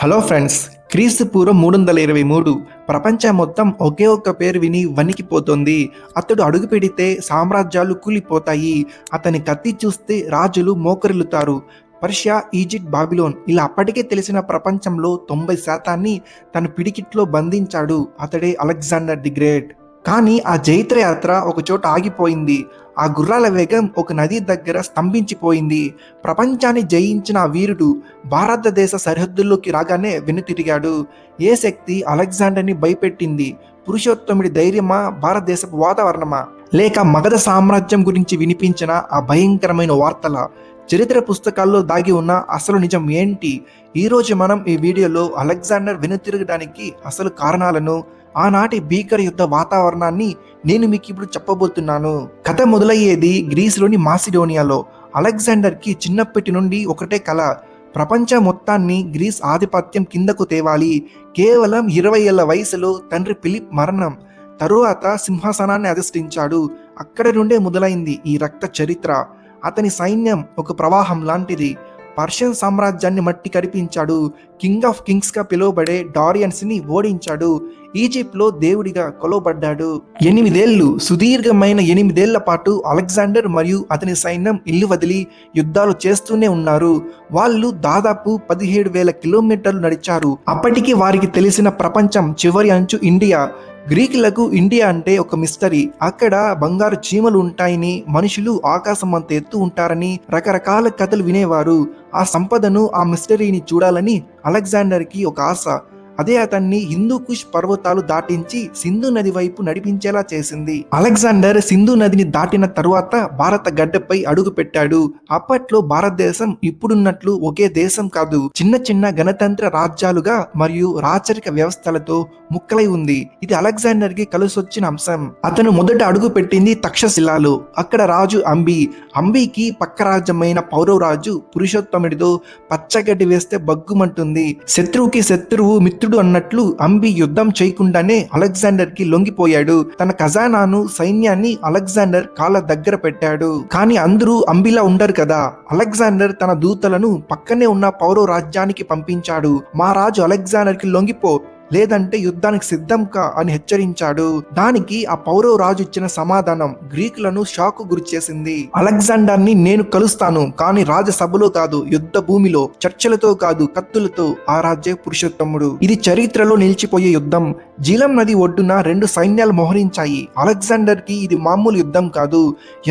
Hello friends, క్రీస్తు పూర్వం 323 ప్రపంచం మొత్తం ఒకే ఒక్క పేరు విని వణికిపోతుంది. అతడు అడుగు పెడితే సామ్రాజ్యాలు కూలిపోతాయి. అతని కత్తి చూస్తే రాజులు మోకరిల్లుతారు. పర్షియా, ఈజిప్ట్, బాబిలోన్ ఇలా అప్పటికే తెలిసిన ప్రపంచంలో 90% తన పిడికిట్లో బంధించాడు. అతడే అలెగ్జాండర్ ది గ్రేట్. కానీ ఆ జైత్రయాత్ర ఒకచోట ఆగిపోయింది. ఆ గుర్రాల వేగం ఒక నది దగ్గర స్తంభించిపోయింది. ప్రపంచాన్ని జయించిన ఆ వీరుడు భారతదేశ సరిహద్దుల్లోకి రాగానే వెనుతిరిగాడు. ఏ శక్తి అలెగ్జాండర్ని భయపెట్టింది? పురుషోత్తముడి ధైర్యమా, భారతదేశపు వాతావరణమా, లేక మగధ సామ్రాజ్యం గురించి వినిపించిన ఆ భయంకరమైన వార్తల? చరిత్ర పుస్తకాల్లో దాగి ఉన్న అసలు నిజం ఏంటి? ఈరోజు మనం ఈ వీడియోలో అలెగ్జాండర్ వెనుతిరగడానికి అసలు కారణాలను, ఆనాటి భీకర యుద్ధ వాతావరణాన్ని నేను మీకు ఇప్పుడు చెప్పబోతున్నాను. కథ మొదలయ్యేది గ్రీసులోని మాసిడోనియాలో. అలెగ్జాండర్కి చిన్నప్పటి నుండి ఒకటే కల, ప్రపంచం మొత్తాన్ని గ్రీస్ ఆధిపత్యం కిందకు తేవాలి. కేవలం 20 ఏళ్ల వయసులో తండ్రి ఫిలిప్ మరణం తరువాత సింహాసనాన్ని అధిష్ఠించాడు. అక్కడి నుండే మొదలైంది ఈ రక్త చరిత్ర. అతని సైన్యం ఒక ప్రవాహం లాంటిది. పర్షియన్ సామ్రాజ్యాన్ని మట్టి కరిపించాడు. కింగ్ ఆఫ్ కింగ్స్గా పిలువబడే డారియన్స్ని ఓడించాడు. ఈజిప్ట్లో దేవుడిగా కొలవబడ్డాడు. 8 ఏళ్ళు, సుదీర్ఘమైన 8 ఏళ్ల పాటు అలెగ్జాండర్ మరియు అతని సైన్యం ఇల్లు వదిలి యుద్ధాలు చేస్తూనే ఉన్నారు. వాళ్ళు దాదాపు 17,000 కిలోమీటర్లు నడిచారు. అప్పటికి వారికి తెలిసిన ప్రపంచం చివరి అంచు ఇండియా. గ్రీకులకు ఇండియా అంటే ఒక మిస్టరీ. అక్కడ బంగారు చీమలు ఉంటాయని, మనుషులు ఆకాశం అంత ఎత్తు ఉంటారని రకరకాల కథలు వినేవారు. ఆ సంపదను, ఆ మిస్టరీని చూడాలని అలెగ్జాండర్కి ఒక ఆశ. అదే అతన్ని హిందూ కుష్ పర్వతాలు దాటించి సింధు నది వైపు నడిపించేలా చేసింది. అలెగ్జాండర్ సింధు నదిని దాటిన తరువాత భారత గడ్డపై అడుగు పెట్టాడు. అప్పట్లో భారతదేశం ఇప్పుడున్నట్లు ఒకే దేశం కాదు, చిన్న చిన్న గణతంత్ర రాజ్యాలుగా మరియు రాచరిక వ్యవస్థలతో ముక్కలై ఉంది. ఇది అలెగ్జాండర్ కి కలిసొచ్చిన అంశం. అతను మొదట అడుగు పెట్టింది తక్షశిలాలో. అక్కడ రాజు అంబీకి పక్క రాజ్యమైన పౌరవరాజు పురుషోత్తముడితో పచ్చగడ్డి వేస్తే బగ్గుమంటుంది. శత్రువుకి శత్రువు మిత్రుడు అన్నట్లు అంబి యుద్ధం చేయకుండానే అలెగ్జాండర్ కి లొంగిపోయాడు. తన ఖజానాను, సైన్యాన్ని అలెగ్జాండర్ కాళ్ళ దగ్గర పెట్టాడు. కానీ అందరూ అంబిలా ఉండరు కదా. అలెగ్జాండర్ తన దూతలను పక్కనే ఉన్న పౌరవ రాజ్యానికి పంపించాడు. మా రాజు అలెగ్జాండర్ కి లొంగిపో, లేదంటే యుద్ధానికి సిద్ధం కా అని హెచ్చరించాడు. దానికి ఆ పౌరవ రాజు ఇచ్చిన సమాధానం గ్రీకులను షాక్ గురి చేసింది. అలెగ్జాండర్ ని నేను కలుస్తాను, కానీ రాజసభలో కాదు, యుద్ధ భూమిలో, చర్చలతో కాదు, కత్తులతో. ఆ రాజ్య పురుషోత్తముడు. ఇది చరిత్రలో నిలిచిపోయే యుద్ధం. జీలం నది ఒడ్డున 2 సైన్యాలు మోహరించాయి. అలెగ్జాండర్ కి ఇది మామూలు యుద్ధం కాదు.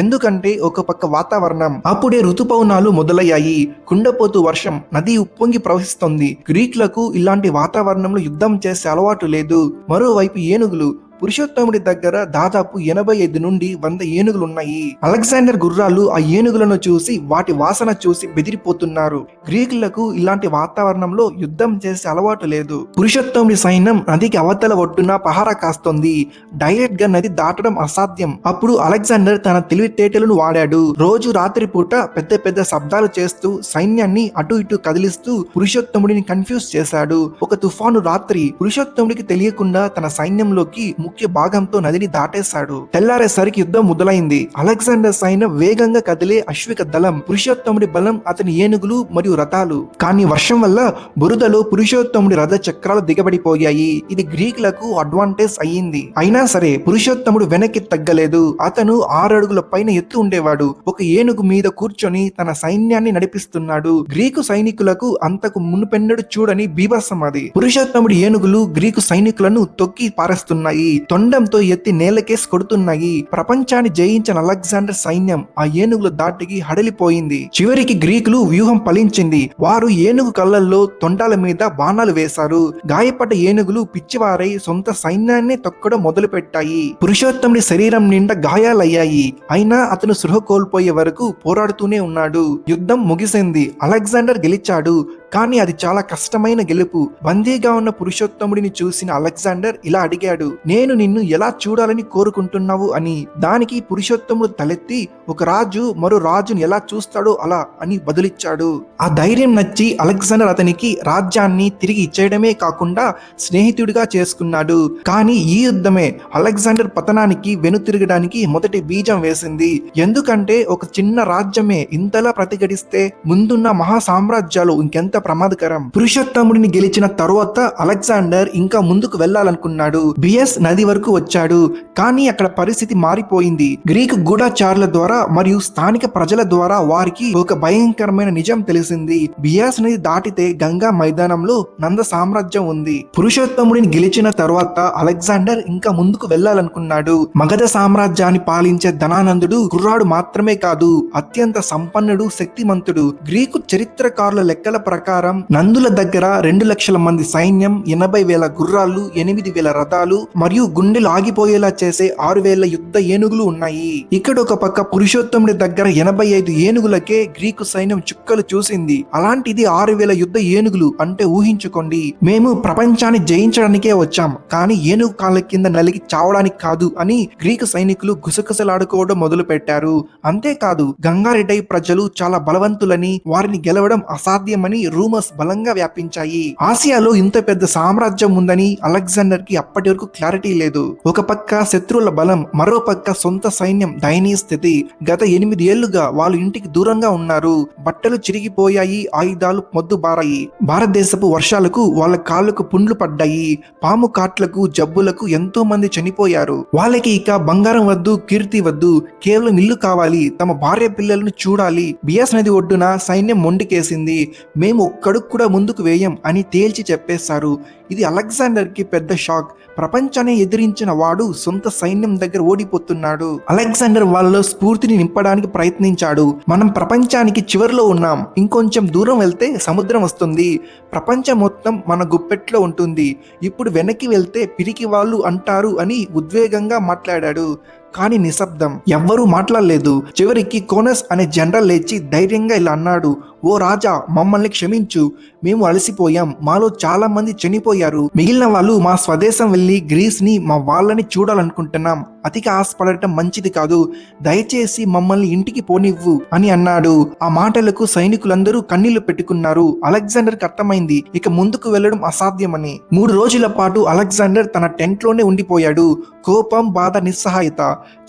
ఎందుకంటే ఒక పక్క వాతావరణం, అప్పుడే ఋతుపవనాలు మొదలయ్యాయి. కుండపోతు వర్షం, నది ఉప్పొంగి ప్రవహిస్తోంది. గ్రీకులకు ఇలాంటి వాతావరణంలో యుద్ధం చేసే అలవాటు లేదు. మరోవైపు ఏనుగులు. పురుషోత్తముడి దగ్గర దాదాపు 85 నుండి 100 ఏనుగులు ఉన్నాయి. అలెగ్జాండర్ గుర్రాలు ఆ ఏనుగులను చూసి, వాటి వాసన చూసి బెదిరిపోతున్నారు. గ్రీకులకు ఇలాంటి వాతావరణంలో యుద్ధం చేసే అలవాటు లేదు. పురుషోత్తముడి సైన్యం నదికి అవతల ఒడ్డున పహారా కాస్తోంది. డైరెక్ట్ గా నది దాటడం అసాధ్యం. అప్పుడు అలెగ్జాండర్ తన తెలివితేటలను వాడాడు. రోజు రాత్రి పూట పెద్ద పెద్ద శబ్దాలు చేస్తూ సైన్యాన్ని అటు ఇటు కదిలిస్తూ పురుషోత్తముడిని కన్ఫ్యూజ్ చేశాడు. ఒక తుఫాను రాత్రి పురుషోత్తముడికి తెలియకుండా తన సైన్యంలోకి ముఖ్య భాగంతో నదిని దాటేశాడు. తెల్లారేసరికి యుద్ధం మొదలైంది. అలెగ్జాండర్ సైన్యం వేగంగా కదిలే అశ్విక దళం, పురుషోత్తముడి బలం అతని ఏనుగులు మరియు రథాలు. కానీ వర్షం వల్ల బురదలో పురుషోత్తముడి రథ చక్రాలు దిగబడిపోయాయి. ఇది గ్రీకులకు అడ్వాంటేజ్ అయ్యింది. అయినా సరే పురుషోత్తముడు వెనక్కి తగ్గలేదు. అతను 6 అడుగుల పైన ఎత్తు ఉండేవాడు. ఒక ఏనుగు మీద కూర్చొని తన సైన్యాన్ని నడిపిస్తున్నాడు. గ్రీకు సైనికులకు అంతకు మునుపెన్నడు చూడని బీభత్సం అది. పురుషోత్తముడి ఏనుగులు గ్రీకు సైనికులను తొక్కి పారేస్తున్నాయి. తొండంతో ఎత్తి నేలకేసి కొడుతున్నాయి. ప్రపంచాన్ని జయించిన అలెగ్జాండర్ సైన్యం ఆ ఏనుగుల దాటికి హడలిపోయింది. చివరికి గ్రీకులు వ్యూహం ఫలించింది. వారు ఏనుగు కళ్ళల్లో, తొండాల మీద బాణాలు వేశారు. గాయపడ్డ ఏనుగులు పిచ్చివారై సొంత సైన్యాన్ని తొక్కడం మొదలు పెట్టాయి. పురుషోత్తముడి శరీరం నిండా గాయాలయ్యాయి. అయినా అతను సృహ కోల్పోయే వరకు పోరాడుతూనే ఉన్నాడు. యుద్ధం ముగిసింది. అలెగ్జాండర్ గెలిచాడు. కానీ అది చాలా కష్టమైన గెలుపు. బందీగా ఉన్న పురుషోత్తముడిని చూసిన అలెగ్జాండర్ ఇలా అడిగాడు, నేను నేను నిన్ను ఎలా చూడాలని కోరుకుంటున్నావు అని. దానికి పురుషోత్తముడు తలెత్తి ఒక రాజు మరో రాజును ఎలా చూస్తాడో అలా అని బదులిచ్చాడు. ఆ ధైర్యం నచ్చి అలెగ్జాండర్ అతనికి రాజ్యాన్ని తిరిగి ఇచ్చేయడమే కాకుండా స్నేహితుడిగా చేసుకున్నాడు. కానీ ఈ యుద్ధమే అలెగ్జాండర్ పతనానికి వెనుతిరగడానికి మొదటి బీజం వేసింది. ఎందుకంటే ఒక చిన్న రాజ్యమే ఇంతలా ప్రతిఘటిస్తే ముందున్న మహా సామ్రాజ్యాలు ఇంకెంత ప్రమాదకరం. పురుషోత్తముడిని గెలిచిన తరువాత అలెగ్జాండర్ ఇంకా ముందుకు వెళ్లాలనుకున్నాడు. బియస్ నది వరకు వచ్చాడు. కానీ అక్కడ పరిస్థితి మారిపోయింది. గ్రీకు గూఢచారుల ద్వారా మరియు స్థానిక ప్రజల ద్వారా వారికి ఒక భయంకరమైన నిజం తెలిసింది. బియాస్ నది దాటితే గంగా మైదానంలో నంద సామ్రాజ్యం ఉంది. పురుషోత్తముడిని గెలిచిన తర్వాత అలెగ్జాండర్ ఇంకా ముందుకు వెళ్లాలనుకున్నాడు. మగధ సామ్రాజ్యాన్ని పాలించే ధనానందుడు కుర్రాడు మాత్రమే కాదు, అత్యంత సంపన్నుడు, శక్తిమంతుడు. గ్రీకు చరిత్రకారుల లెక్కల ప్రకారం నందుల దగ్గర 2 లక్షల మంది సైన్యం, 80,000 గుర్రాలు, 8,000 రథాలు మరియు గుండెలు ఆగిపోయేలా చేసే 6,000 యుద్ధ ఏనుగులు ఉన్నాయి. ఇక్కడ ఒక పక్క పురుషోత్తముడి దగ్గర 85 ఏనుగులకే గ్రీకు సైన్యం చుక్కలు చూసింది. అలాంటిది 6,000 యుద్ధ ఏనుగులు అంటే ఊహించుకోండి. మేము ప్రపంచాన్ని జయించడానికే వచ్చాం, కానీ ఏనుగు కాళ్ళ కింద నలిగి చావడానికి కాదు అని గ్రీకు సైనికులు గుసగుసలాడుకోవడం మొదలు పెట్టారు. అంతేకాదు గంగారెడ్డి ప్రజలు చాలా బలవంతులని, వారిని గెలవడం అసాధ్యమని రూమర్స్ బలంగా వ్యాపించాయి. ఆసియాలో ఇంత పెద్ద సామ్రాజ్యం ఉందని అలెగ్జాండర్ కి అప్పటి వరకు క్లారిటీ లేదు. ఒక పక్క శత్రువుల బలం, మరో పక్క సొంత సైన్యం దయనీయ స్థితి. గత 8 ఏళ్లుగా వాళ్ళు ఇంటికి దూరంగా ఉన్నారు. బట్టలు చిరిగిపోయాయి, ఆయుధాలు మొద్దుబారాయి. భారతదేశపు వర్షాలకు వాళ్ళ కాళ్లకు పుండ్లు పడ్డాయి. పాము కాట్లకు, జబ్బులకు ఎంతో మంది చనిపోయారు. వాళ్ళకి ఇక బంగారం వద్దు, కీర్తి వద్దు, కేవలం ఇల్లు కావాలి, తమ భార్య పిల్లలను చూడాలి. బియాస్ నది ఒడ్డున సైన్యం మొండికేసింది. మేము ఒక్కడుగు కూడా ముందుకు వేయం అని తేల్చి చెప్పేశారు. ఇది అలెగ్జాండర్ కి పెద్ద షాక్. ప్రపంచాన్ని ఎదిరించిన వాడు సొంత సైన్యం దగ్గర ఓడిపోతున్నాడు. అలెగ్జాండర్ వాళ్ళలో స్ఫూర్తిని నింపడానికి ప్రయత్నించాడు. మనం ప్రపంచానికి చివరిలో ఉన్నాం, ఇంకొంచెం దూరం వెళ్తే సముద్రం వస్తుంది, ప్రపంచం మొత్తం మన గుప్పెట్లో ఉంటుంది, ఇప్పుడు వెనక్కి వెళ్తే పిరికి వాళ్ళు అంటారు అని ఉద్వేగంగా మాట్లాడాడు. కానీ నిశ్శబ్దం, ఎవ్వరూ మాట్లాడలేదు. చివరికి కోనస్ అనే జనరల్ లేచి ధైర్యంగా ఇలా అన్నాడు, ఓ రాజా, మమ్మల్ని క్షమించు, మేము అలసిపోయాం, మాలో చాలా మంది చనిపోయారు, మిగిలిన వాళ్ళు మా స్వదేశం వెళ్ళి గ్రీస్ ని, మా వాళ్ళని చూడాలనుకుంటున్నాం, అతిగా ఆశపడటం మంచిది కాదు, దయచేసి మమ్మల్ని ఇంటికి పోనివ్వు అని అన్నాడు. ఆ మాటలకు సైనికులందరూ కన్నీళ్లు పెట్టుకున్నారు. అలెగ్జాండర్ కి అర్థమైంది ఇక ముందుకు వెళ్లడం అసాధ్యమని. 3 రోజుల పాటు అలెగ్జాండర్ తన టెంట్ లోనే ఉండిపోయాడు. కోపం, బాధ, నిస్సహాయత.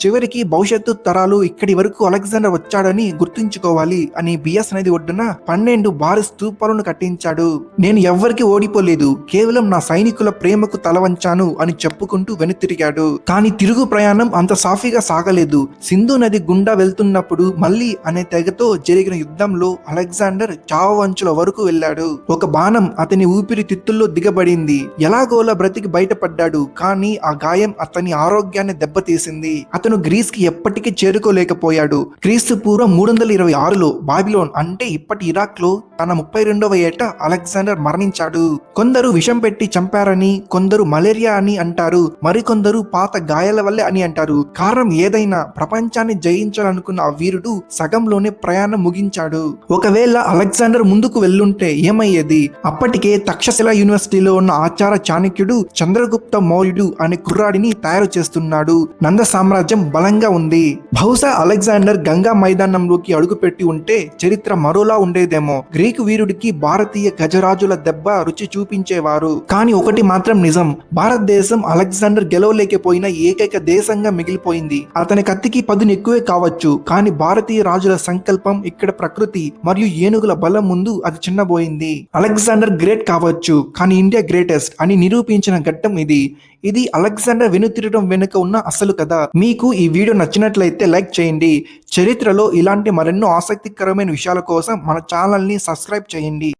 చివరికి భవిష్యత్తు తరాలు ఇక్కడి వరకు అలెగ్జాండర్ వచ్చాడని గుర్తుంచుకోవాలి అని బియాస్ నది ఒడ్డున 12 భారీ స్తూపాలను కట్టించాడు. నేను ఎవ్వరికి ఓడిపోలేదు, కేవలం నా సైనికుల ప్రేమకు తలవంచాను అని చెప్పుకుంటూ వెనుతిరిగాడు. కానీ తిరుగు ప్రయాణం అంత సాఫీగా సాగలేదు. సింధు నది గుండా వెళ్తున్నప్పుడు మళ్ళీ అనే తెగతో జరిగిన యుద్ధంలో అలెగ్జాండర్ చావంచుల వరకు వెళ్ళాడు. ఒక బాణం అతని ఊపిరి తిత్తుల్లో దిగబడింది. ఎలాగోలా బ్రతికి బయటపడ్డాడు. కానీ ఆ గాయం అతని ఆరోగ్యాన్ని దెబ్బతీసింది. అతను గ్రీస్ కి ఎప్పటికీ చేరుకోలేకపోయాడు. క్రీస్తు పూర్వం 326లో బాబిలోన్ అంటే ఇప్పటి ఇరాక్ లో తన 32వ ఏట అలెగ్జాండర్ మరణించాడు. కొందరు విషం పెట్టి చంపారని, కొందరు మలేరియా అని అంటారు, మరికొందరు పాత గాయాల వల్లే అని అంటారు. కారణం ఏదైనా ప్రపంచాన్ని జయించాలనుకున్న ఆ వీరుడు సగంలోనే ప్రయాణం ముగించాడు. ఒకవేళ అలెగ్జాండర్ ముందుకు వెళ్ళుంటే ఏమయ్యేది? అప్పటికే తక్షశిల యూనివర్సిటీలో ఉన్న ఆచార చాణక్యుడు చంద్రగుప్త మౌర్యుడు అనే కుర్రాడిని తయారు చేస్తున్నాడు. నంద సామ్రాజ్యం బలంగా ఉంది. బహుశా అలెగ్జాండర్ గంగా మైదానంలోకి అడుగుపెట్టి ఉంటే చరిత్ర మరోలా ఉండేదేమో. గ్రీకు వీరుడికి భారతీయ గజరాజుల దెబ్బ రుచి చూపించేవారు. కానీ ఒకటి మాత్రం నిజం, భారతదేశం అలెగ్జాండర్ గెలవలేకపోయిన ఏకైక దేశంగా మిగిలిపోయింది. అతని కత్తికి పదును ఎక్కువే కావచ్చు, కానీ భారతీయ రాజుల సంకల్పం, ఇక్కడ ప్రకృతి మరియు ఏనుగుల బలం ముందు అది చిన్నబోయింది. అలెగ్జాండర్ గ్రేట్ కావచ్చు, కానీ ఇండియా గ్రేటెస్ట్ అని నిరూపించిన ఘట్టం ఇది. ఇది అలెగ్జాండర్ వెనుతిరగడం వెనుక ఉన్న అసలు కథ. మీకు ఈ వీడియో నచ్చినట్లయితే లైక్ చేయండి. చరిత్రలో ఇలాంటి మరెన్నో ఆసక్తికరమైన విషయాల కోసం మన ఛానల్ని సబ్స్క్రైబ్ చేయండి.